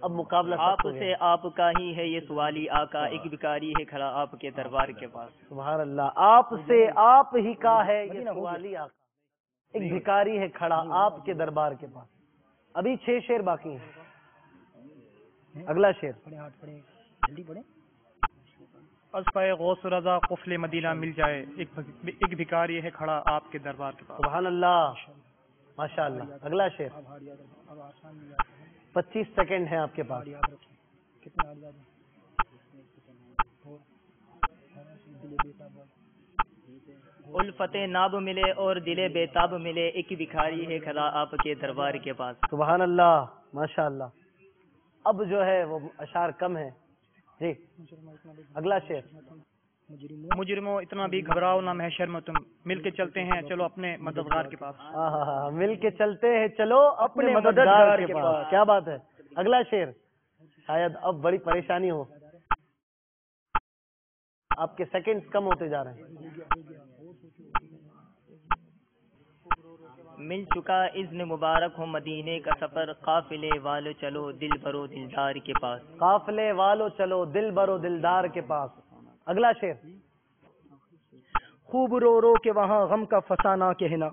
اب مقابلہ آپ سخت ہو سے گیا. آپ کا ہی ہے یہ سوالی آقا ایک بھکاری ہے کھڑا آپ کے دربار کے پاس. سبحان اللہ. آپ سے آپ ہی کا ہے یہ سوالی آقا، ایک بھکاری ہے کھڑا آپ کے دربار کے پاس. ابھی 6 شعر باقی ہیں. اگلا شعر. از پائے غوث رضا قفل مدینہ مل جائے ایک بھکاری ہے کھڑا آپ کے دربار کے پاس. سبحان اللہ. ماشاء اللہ. اگلا شعر. 25 سیکنڈ ہیں آپ کے پاس. الفت ناب ملے اور دل بیتاب ملے ایک بھکاری ہے کھڑا آپ کے دربار کے پاس. سبحان اللہ. ماشاء اللہ. اب جو ہے وہ اشعار کم ہیں. جی. اگلا شعر. مجرموں اتنا بھی گھبراؤ نہ محشر میں تم، مل کے چلتے ہیں چلو اپنے مددگار کے پاس. مل کے چلتے ہیں چلو اپنے مددگار کے پاس. کیا بات ہے. اگلا شعر. شاید اب بڑی پریشانی ہو، آپ کے سیکنڈز کم ہوتے جا رہے ہیں. مل چکا اذن مبارک ہو مدینے کا سفر، قافلے والو چلو دل برو دلدار کے پاس. قافلے والو چلو دل برو دلدار کے پاس. اگلا شعر. خوب رو رو کے وہاں غم کا فسانہ کہنا،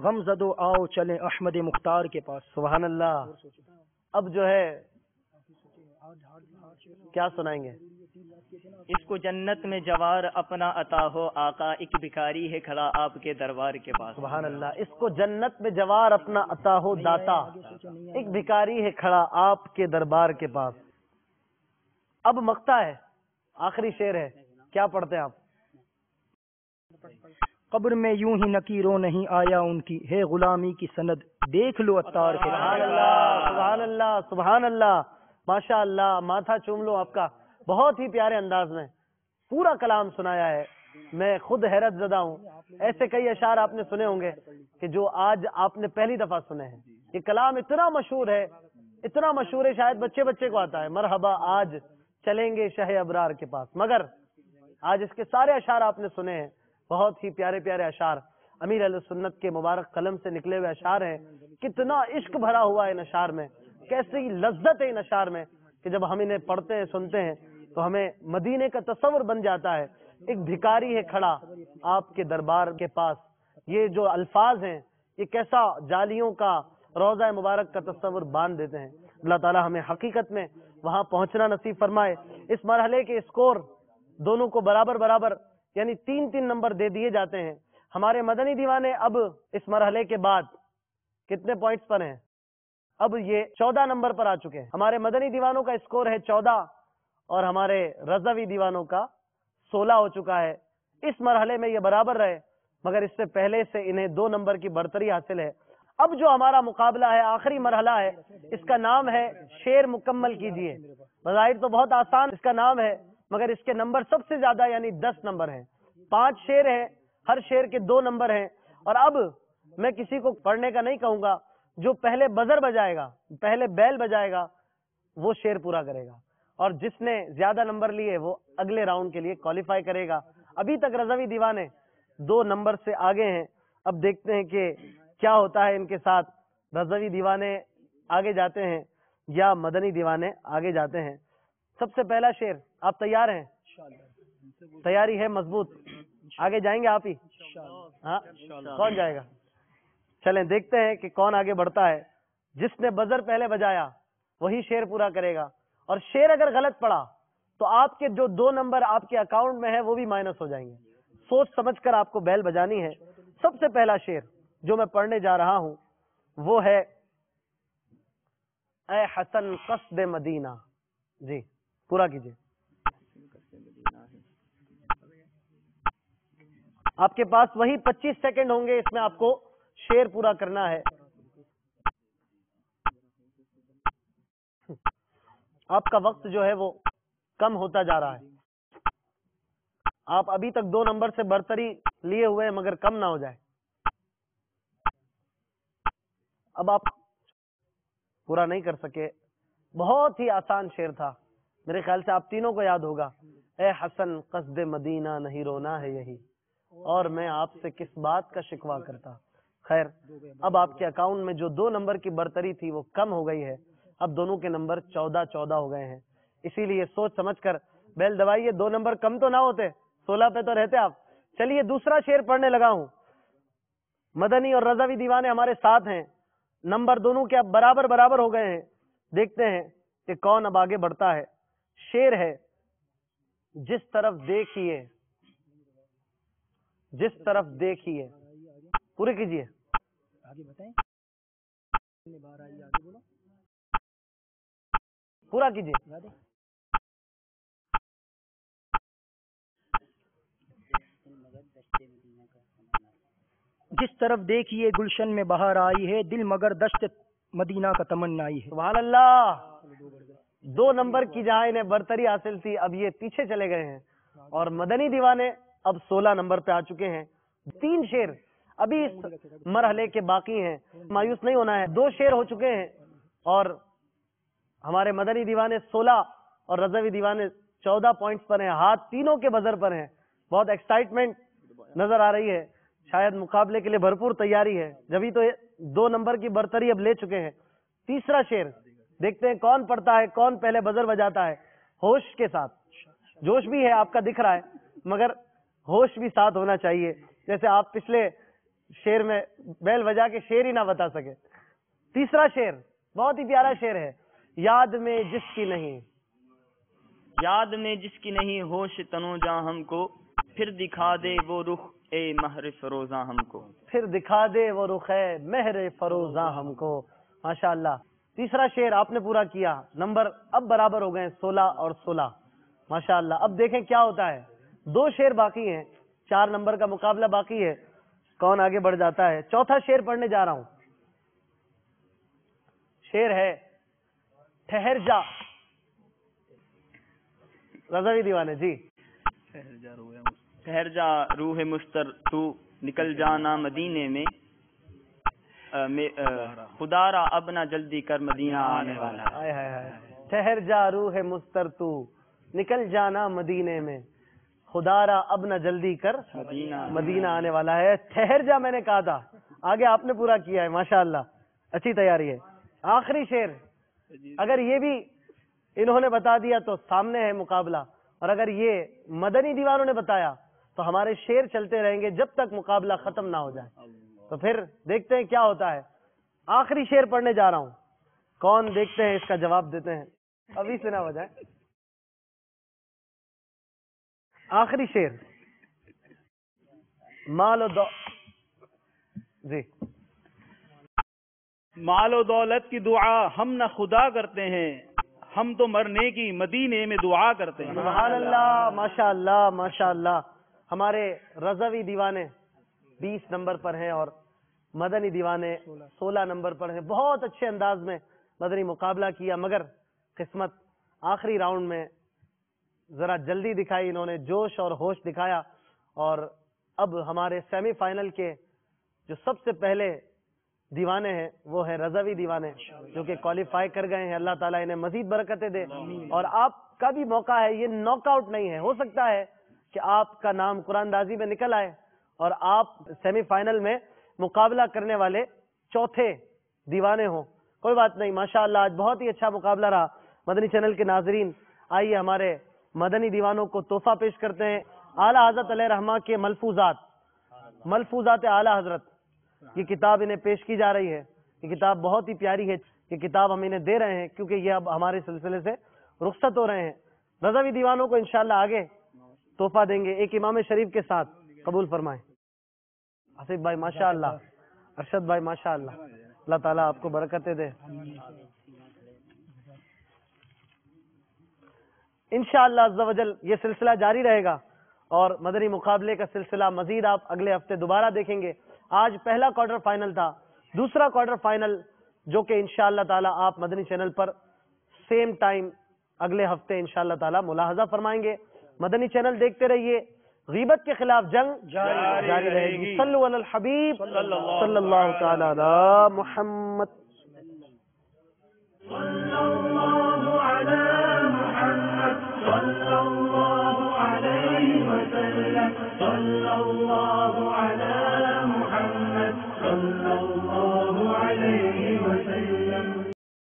غم زدو آؤ چلیں احمد مختار کے پاس. سبحان اللہ. اب جو ہے کیا سنائیں گے. اس کو جنت میں جوار اپنا عطا ہو آقا ایک بھکاری ہے کھڑا آپ کے دربار کے پاس. سبحان اللہ. اس کو جنت میں جوار اپنا عطا ہو داتا، ایک بھکاری ہے کھڑا آپ کے دربار کے پاس. اب مقطع ہے، آخری شعر ہے. کیا پڑھتے ہیں آپ. قبر میں یوں ہی نکیروں نہیں آیا ان کی، ہے غلامی کی سند دیکھ لو اتار کے. سبحان اللہ. سبحان اللہ. سبحان اللہ. ماشاء اللہ. ماتھا چوم لو آپ کا. بہت ہی پیارے انداز میں پورا کلام سنایا ہے. میں خود حیرت زدہ ہوں. ایسے کئی اشعار آپ نے سنے ہوں گے کہ جو آج آپ نے پہلی دفعہ سنے ہیں. یہ کلام اتنا مشہور ہے، اتنا مشہور ہے شاید بچے بچے کو آتا ہے. مرحبا آج چلیں گے شہ ابرار کے پاس. مگر آج اس کے سارے اشعار آپ نے سنے ہیں. بہت ہی پیارے پیارے اشعار امیر علیہ سنت کے مبارک قلم سے نکلے ہوئے اشعار ہیں. کتنا عشق بھرا ہوا ہے ان اشعار میں، کیسی لذت ہے ان اشعار میں کہ جب ہم انہیں پڑھتے ہیں سنتے ہیں تو ہمیں مدینے کا تصور بن جاتا ہے. ایک بھکاری ہے کھڑا آپ کے دربار کے پاس. یہ جو الفاظ ہیں یہ کیسا جالیوں کا روضہ مبارک کا تصور باندھ دیتے ہیں. اللہ تعالی ہمیں حقیقت میں وہاں پہنچنا نصیب فرمائے. اس مرحلے کے اسکور دونوں کو برابر برابر یعنی 3-3 نمبر دے دیے جاتے ہیں. ہمارے مدنی دیوانے اب اس مرحلے کے بعد کتنے پوائنٹس پر ہیں؟ اب یہ 14 نمبر پر آ چکے ہیں. ہمارے مدنی دیوانوں کا اسکور ہے 14 اور ہمارے رضوی دیوانوں کا 16 ہو چکا ہے. اس مرحلے میں یہ برابر رہے مگر اس سے پہلے سے انہیں 2 نمبر کی برتری حاصل ہے. اب جو ہمارا مقابلہ ہے آخری مرحلہ ہے, اس کا نام ہے شعر مکمل کیجئے. بظاہر تو بہت آسان اس کا نام ہے مگر اس کے نمبر سب سے زیادہ یعنی 10 نمبر ہیں. 5 شعر ہیں, ہر شعر کے 2 نمبر ہیں. اور اب میں کسی کو پڑھنے کا نہیں کہوں گا, جو پہلے بزر بجائے گا, پہلے بیل بجائے گا, وہ شعر پورا کرے گا اور جس نے زیادہ نمبر لیے وہ اگلے راؤنڈ کے لیے کوالیفائی کرے گا. ابھی تک رضوی دیوانے 2 نمبر سے آگے ہیں. اب دیکھتے ہیں کہ کیا ہوتا ہے ان کے ساتھ. رضوی دیوانے آگے جاتے ہیں یا مدنی دیوانے آگے جاتے ہیں. سب سے پہلا شعر, آپ تیار ہیں؟ تیاری ہے مضبوط؟ آگے جائیں گے آپ ہی؟ ہاں, کون جائے گا؟ چلیں دیکھتے ہیں کہ کون آگے بڑھتا ہے. جس نے بزر پہلے بجایا وہی شعر پورا کرے گا, اور شعر اگر غلط پڑا تو آپ کے جو 2 نمبر آپ کے اکاؤنٹ میں ہے وہ بھی مائنس ہو جائیں گے. سوچ سمجھ کر آپ کو بیل بجانی ہے. سب سے پہلا شعر جو میں پڑھنے جا رہا ہوں وہ ہے اے حسن قصد مدینہ. جی پورا کیجئے. آپ کے پاس وہی 25 سیکنڈ ہوں گے, اس میں آپ کو شعر پورا کرنا ہے. آپ کا وقت جو ہے وہ کم ہوتا جا رہا ہے. آپ ابھی تک 2 نمبر سے برتری لیے ہوئے ہیں مگر کم نہ ہو جائے. اب آپ پورا نہیں کر سکے. بہت ہی آسان شعر تھا, میرے خیال سے آپ تینوں کو یاد ہوگا. اے حسن قصد مدینہ نہیں رونا ہے یہی, اور میں آپ سے کس بات کا شکوہ کرتا. خیر, اب آپ کے اکاؤنٹ میں جو 2 نمبر کی برتری تھی وہ کم ہو گئی ہے. اب دونوں کے نمبر 14 ہو گئے ہیں. اسی لیے سوچ سمجھ کر بیل دبائیے. 2 نمبر کم تو نہ ہوتے, 16 پہ تو رہتے آپ. چلیے دوسرا شعر پڑھنے لگا ہوں. مدنی اور رضوی دیوانے ہمارے ساتھ ہیں. نمبر دونوں کے اب برابر ہو گئے ہیں. دیکھتے ہیں کہ کون اب آگے بڑھتا ہے. شعر ہے جس طرف دیکھیے, جس طرف دیکھیے. پورے کیجئے. پورا کیجئے. جس طرف دیکھیے گلشن میں بہار آئی ہے, دل مگر دشت مدینہ کا تمنا آئی ہے. سبحان اللہ. 2 نمبر کی جہاں انہیں برتری حاصل تھی اب یہ پیچھے چلے گئے ہیں, اور مدنی دیوانے اب 16 نمبر پہ آ چکے ہیں. 3 شعر ابھی اس مرحلے کے باقی ہیں, مایوس نہیں ہونا ہے. 2 شعر ہو چکے ہیں اور ہمارے مدنی دیوانے 16 اور رضوی دیوانے 14 پوائنٹس پر ہیں. ہاتھ تینوں کے بزر پر ہیں. بہت ایکسائٹمنٹ نظر آ رہی ہے. شاید مقابلے کے لیے بھرپور تیاری ہے, جبھی تو 2 نمبر کی برتری اب لے چکے ہیں. تیسرا شعر دیکھتے ہیں کون پڑھتا ہے, کون پہلے بزر بجاتا ہے. ہوش کے ساتھ, جوش بھی ہے آپ کا دکھ رہا ہے مگر ہوش بھی ساتھ ہونا چاہیے. جیسے آپ پچھلے شعر میں بیل بجا کے شعر ہی نہ بتا سکے. تیسرا شعر بہت ہی پیارا شعر ہے. یاد میں جس کی نہیں, یاد میں جس کی نہیں ہوش تنو جاں ہم کو, پھر دکھا دے وہ رخ اے مہر فروزاں ہم کو. پھر دکھا دے وہ رخ ہے مہر فروزاں ہم کو. ماشاءاللہ. تیسرا شعر آپ نے پورا کیا. نمبر اب برابر ہو گئے 16 اور 16. ماشاءاللہ. اب دیکھیں کیا ہوتا ہے. 2 شعر باقی ہیں, 4 نمبر کا مقابلہ باقی ہے. کون آگے بڑھ جاتا ہے. چوتھا شعر پڑھنے جا رہا ہوں. شعر ہے ٹھہر جا. رضوی دیوانے جی. ٹھہر جا روح مستر تو نکل جانا مدینے میں, خدا را اب نہ جلدی کر مدینہ آنے والا ہے. ٹھہر جا روح مستر تو نکل جانا مدینے میں, خدا را اب نہ جلدی کر مدینہ آنے والا ہے. ٹھہر جا میں نے کہا تھا, آگے آپ نے پورا کیا ہے. ماشاءاللہ اچھی تیاری ہے. آخری شعر, اگر یہ بھی انہوں نے بتا دیا تو سامنے ہے مقابلہ, اور اگر یہ مدنی دیوانوں نے بتایا تو ہمارے شعر چلتے رہیں گے جب تک مقابلہ ختم نہ ہو جائے. تو پھر دیکھتے ہیں کیا ہوتا ہے. آخری شعر پڑھنے جا رہا ہوں, کون دیکھتے ہیں اس کا جواب دیتے ہیں. ابھی سے نہ ہو جائے. آخری شعر مال و جی مال و دولت کی دعا ہم نہ خدا کرتے ہیں، ہم تو مرنے کی مدینے میں دعا کرتے ہیں۔ سبحان اللہ، ماشاء اللہ ماشاء اللہ۔ ہمارے رضوی دیوانے 20 نمبر پر ہیں اور مدنی دیوانے 16 نمبر پر ہیں۔ بہت اچھے انداز میں مدنی مقابلہ کیا، مگر قسمت آخری راؤنڈ میں ذرا جلدی دکھائی، انہوں نے جوش اور ہوش دکھایا، اور اب ہمارے سیمی فائنل کے جو سب سے پہلے دیوانے ہیں وہ ہے رضوی دیوانے، جو کہ کوالیفائی کر گئے ہیں۔ اللہ تعالیٰ انہیں مزید برکتیں دے، اور آپ کا بھی موقع ہے، یہ ناک آؤٹ نہیں ہے، ہو سکتا ہے کہ آپ کا نام قرآن اندازی میں نکل آئے اور آپ سیمی فائنل میں مقابلہ کرنے والے چوتھے دیوانے ہوں۔ کوئی بات نہیں، ماشاءاللہ آج بہت ہی اچھا مقابلہ رہا۔ مدنی چینل کے ناظرین، آئیے ہمارے مدنی دیوانوں کو تحفہ پیش کرتے ہیں۔ اعلیٰ حضرت علیہ رحمہ کے ملفوظات اعلیٰ حضرت، یہ کتاب انہیں پیش کی جا رہی ہے۔ یہ کتاب بہت ہی پیاری ہے، یہ کتاب ہم انہیں دے رہے ہیں کیونکہ یہ اب ہمارے سلسلے سے رخصت ہو رہے ہیں۔ رضوی دیوانوں کو انشاءاللہ آگے تحفہ دیں گے ایک امام شریف کے ساتھ، قبول فرمائیں۔ حسیب بھائی ماشاءاللہ، ارشد بھائی ماشاءاللہ، اللہ تعالیٰ آپ کو برکتیں دے۔ انشاءاللہ عز و جل یہ سلسلہ جاری رہے گا، اور مدنی مقابلے کا سلسلہ مزید آپ اگلے ہفتے دوبارہ دیکھیں گے۔ آج پہلا کوارٹر فائنل تھا، دوسرا کوارٹر فائنل جو کہ انشاءاللہ تعالیٰ آپ مدنی چینل پر سیم ٹائم اگلے ہفتے انشاءاللہ تعالیٰ ملاحظہ فرمائیں گے۔ مدنی چینل دیکھتے رہیے، غیبت کے خلاف جنگ جاری رہے گی۔ صلو علی الحبیب صلی اللہ تعالی علی محمد۔ صلى الله عليه وسلم صلى الله